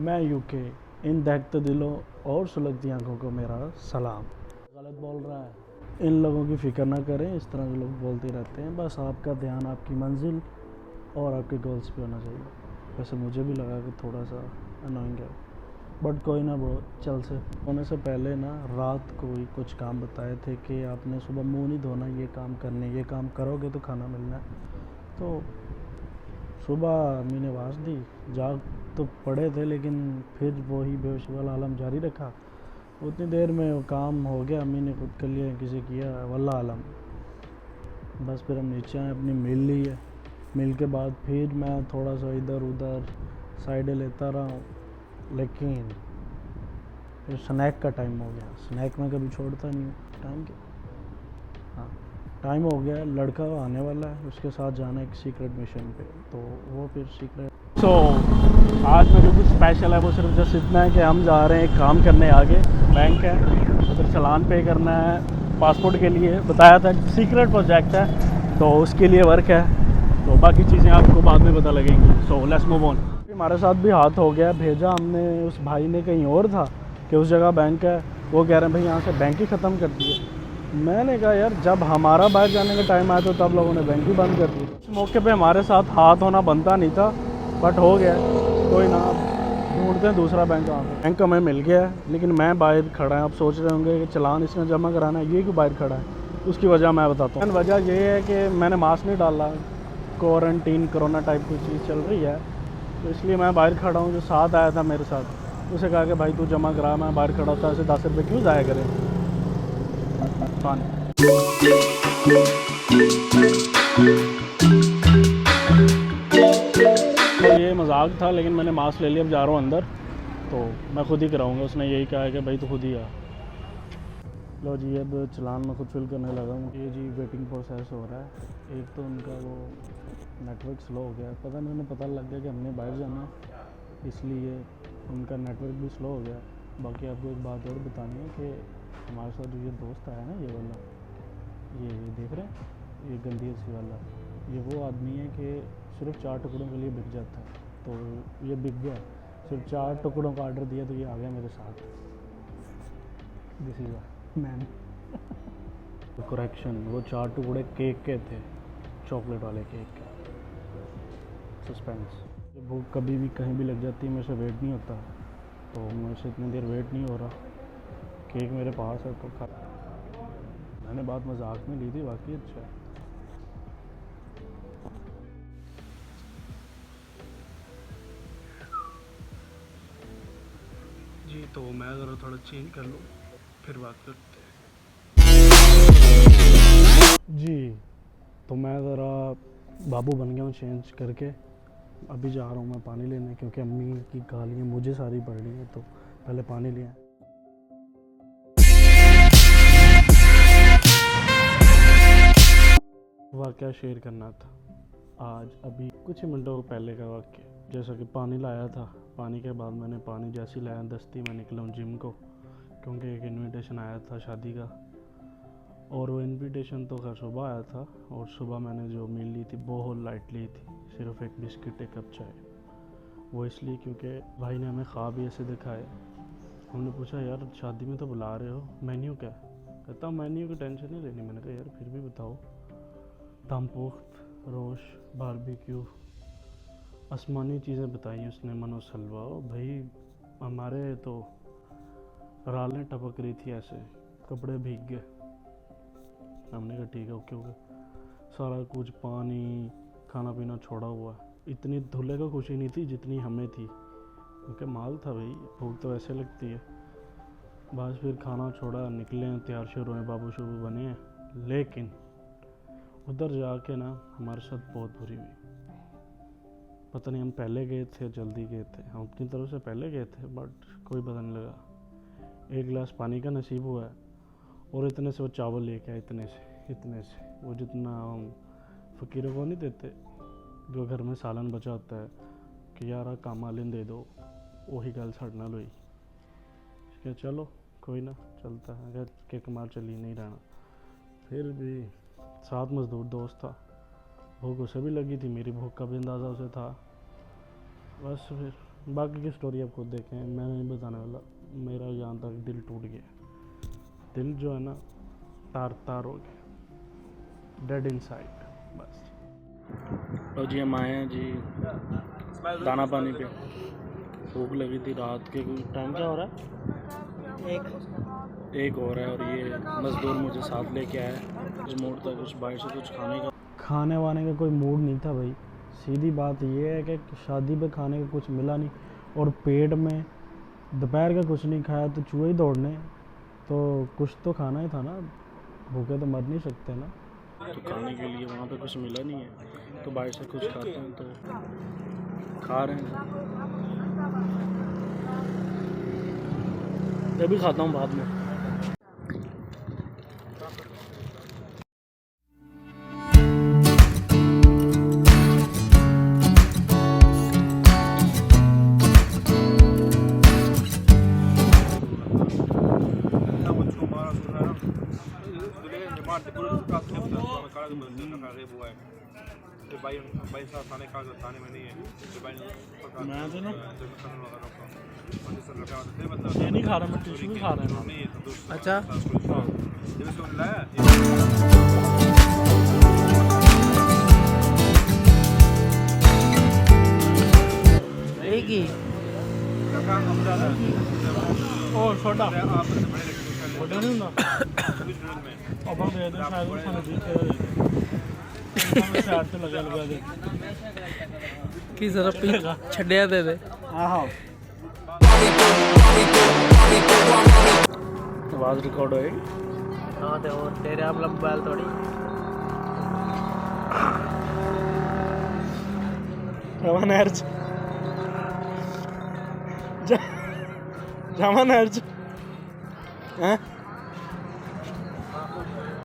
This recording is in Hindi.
मैं यूके, इन देखते दिलों और सुलगती आंखों को मेरा सलाम। गलत बोल रहा है, इन लोगों की फ़िक्र ना करें, इस तरह के लोग बोलते रहते हैं। बस आपका ध्यान आपकी मंजिल और आपके गोल्स पे होना चाहिए। वैसे मुझे भी लगा कि थोड़ा सा अनोइंग है, बट कोई ना ब्रो, चल से होने से पहले ना रात को ही कुछ काम बताए थे कि आपने सुबह मुंह नहीं धोना, ये काम करने, ये काम करोगे तो खाना मिलना है। तो सुबह अम्मी ने आवाज़ दी, जाग तो पड़े थे लेकिन फिर वही बेहोशी वाला आलम जारी रखा। उतनी देर में वो काम हो गया, अम्मी ने खुद कर लिया, किसी किया वल्ला आलम। बस फिर हम नीचे आए, अपनी मिल ली है। मिल के बाद फिर मैं थोड़ा सा इधर उधर साइडें लेता रहा हूँ, लेकिन फिर स्नैक का टाइम हो गया। स्नैक में कभी छोड़ता नहीं हूँ टाइम के। हाँ, टाइम हो गया, लड़का आने वाला है, उसके साथ जाना है एक सीक्रेट मिशन पे, तो वो फिर सीक्रेट। आज में जो कुछ स्पेशल है वो सिर्फ जस्ट इतना है कि हम जा रहे हैं एक काम करने आगे, बैंक है उधर चालान पे करना है पासपोर्ट के लिए। बताया था सीक्रेट प्रोजेक्ट है तो उसके लिए वर्क है, तो बाकी चीज़ें आपको बाद में पता लगेंगी। So let's move on. हमारे साथ भी हाथ हो गया, भेजा हमने, उस भाई ने कहीं और था कि उस जगह बैंक है, वो कह रहे हैं भाई यहाँ से बैंक ही ख़त्म कर दिए। मैंने कहा यार जब हमारा बाहर जाने का टाइम आया तो तब लोगों ने बैंक ही बंद कर दी। इस मौके पे हमारे साथ हाथ होना बनता नहीं था, बट हो गया, कोई ना, ढूंढते हैं दूसरा बैंक। वहाँ पे बैंक हमें मिल गया है, लेकिन मैं बाहर खड़ा है। आप सोच रहे होंगे कि चलान इसने जमा कराना है, ये क्यों बाहर खड़ा है? उसकी वजह मैं बताता हूँ। वजह ये है कि मैंने मास्क नहीं डाला, क्वारंटीन कोरोना टाइप की चीज़ चल रही है, तो इसलिए मैं बाहर खड़ा हूँ। जो साथ आया था मेरे साथ, उसे कहा कि भाई तू जमा करा, मैं बाहर खड़ा होता, ऐसे 10 रुपये क्यों ज़ाया करें। पानी तो ये मजाक था, लेकिन मैंने मास्क ले लिया, अब जा रहा हूँ अंदर, तो मैं खुद ही कराऊंगा। उसने यही कहा है कि भाई तो खुद ही आ। लो जी, अब चलान मैं खुद फिल करने लगा हूँ। ये जी वेटिंग प्रोसेस हो रहा है। एक तो उनका वो नेटवर्क स्लो हो गया, पता नहीं, उन्हें पता लग गया कि हमने बाहर जाना है, इसलिए उनका नेटवर्क भी स्लो हो गया। बाकी आपको एक बात और बतानी है कि हमारे साथ जो ये दोस्त आया ना, ये वाला, ये देख रहे हैं, ये गंदी सी वाला, ये वो आदमी है कि सिर्फ 4 टुकड़ों के लिए बिक जाता है। तो ये बिक गया, सिर्फ 4 टुकड़ों का ऑर्डर दिया तो ये आ गया मेरे साथ। This is man. करेक्शन, वो 4 टुकड़े केक के थे, चॉकलेट वाले केक के। सस्पेंस। भूख कभी भी कहीं भी लग जाती है, मेरे से वेट नहीं होता, तो मेरे से इतनी देर वेट नहीं हो रहा। केक मेरे पास है तो खा। मैंने बात मजाक में ली थी, बाकी अच्छा है। जी तो मैं ज़रा थोड़ा चेंज कर लूँ, फिर बात करते हैं। जी तो मैं ज़रा बाबू बन गया हूँ चेंज करके, अभी जा रहा हूँ मैं पानी लेने, क्योंकि अम्मी की गालियाँ मुझे सारी पड़ रही हैं, तो पहले पानी लिया। वाक़या शेयर करना था आज, अभी कुछ ही मिनटों पहले का वाक़या। जैसा कि पानी लाया था, पानी के बाद मैंने पानी जैसे ही लाया, दस्ती मैं निकला हूँ जिम को, क्योंकि एक इनविटेशन आया था शादी का, और वो इनविटेशन तो खैर सुबह आया था, और सुबह मैंने जो मील ली थी बहुत लाइट ली थी, सिर्फ एक बिस्किट, एक कप चाय। वो इसलिए क्योंकि भाई ने हमें ख्वाब ही ऐसे दिखाए। हमने पूछा यार शादी में तो बुला रहे हो, मेन्यू क्या? कहता मेन्यू की टेंशन नहीं लेनी। मैंने कहा यार फिर भी बताओ। दम पुख्त, रोश, बारबेक्यू, आसमानी चीज़ें बताई उसने, मनो सलवा। भाई हमारे तो रालें टपक रही थी ऐसे, कपड़े भीग गए। हमने कहा ठीक है, ओके ओके। सारा कुछ पानी, खाना पीना छोड़ा हुआ। इतनी धुले को खुशी नहीं थी जितनी हमें थी, क्योंकि माल था भाई, भूख तो ऐसे लगती है। बस फिर खाना छोड़ा, निकले, तैयार शुरू हैं, बाबू शुरू बने हैं। लेकिन उधर जाके ना हमारे साथ बहुत बुरी हुई। पता नहीं हम पहले गए थे, जल्दी गए थे, हम अपनी तरफ से पहले गए थे, बट कोई पता नहीं लगा। एक गिलास पानी का नसीब हुआ है, और इतने से वो चावल लेके आए, इतने से वो जितना हम फ़कीरों को नहीं देते, जो घर में सालन बचा होता है कि यार काम वाले दे दो, वही गल साढ़े नाल हुई। क्या चलो कोई ना, चलता है, अगर के कमाल चली नहीं रहना। फिर भी साथ मजदूर दोस्त था, भूख उसे भी लगी थी, मेरी भूख का भी अंदाज़ा उसे था। बस फिर बाकी की स्टोरी आप खुद देखें, मैं नहीं बताने वाला। मेरा यहाँ तक दिल टूट गया, दिल जो है ना तार तार हो गया, डेड इनसाइड बस। और जी हम आए हैं जी दाना पानी पे, भूख लगी थी रात के। कोई टाइम क्या हो रहा है? एक हो रहा है। और ये मज़दूर मुझे साथ लेके आया कुछ मूड था, कुछ बाहर से कुछ खाने वाने का कोई मूड नहीं था भाई। सीधी बात ये है कि शादी पे खाने का कुछ मिला नहीं, और पेट में दोपहर का कुछ नहीं खाया तो चूहे ही दौड़ने, तो कुछ तो खाना ही था ना, भूखे तो मर नहीं सकते ना। तो खाने के लिए वहाँ पे कुछ मिला नहीं है, तो बाहर से कुछ खाते हैं, तो खा रहे हैं। मैं भी खाता हूँ बाद में। मैं तो ना ये नहीं खा रहा, मैं टिश्यू भी खा रहा हूँ। अच्छा एक ही ओ छोटा छोटा नहीं ਹੁੰਦਾ ਆਪਾਂ ਦੇ ਦੇ ਸ਼ਾਇਦ ਉਹ ਸਾਨੂੰ ਦਿੱਤੇ ਹੋਏ ਨੇ ਸਾਈਡ ਤੇ ਲਗਾ ਦੇ की जरा पी छड़िया दे दे ਆਹੋ आवाज रिकॉर्ड होएगी। हाँ तो और तेरे आप मोबाइल थोड़ी Jaman Erç. Jaman Erç. He?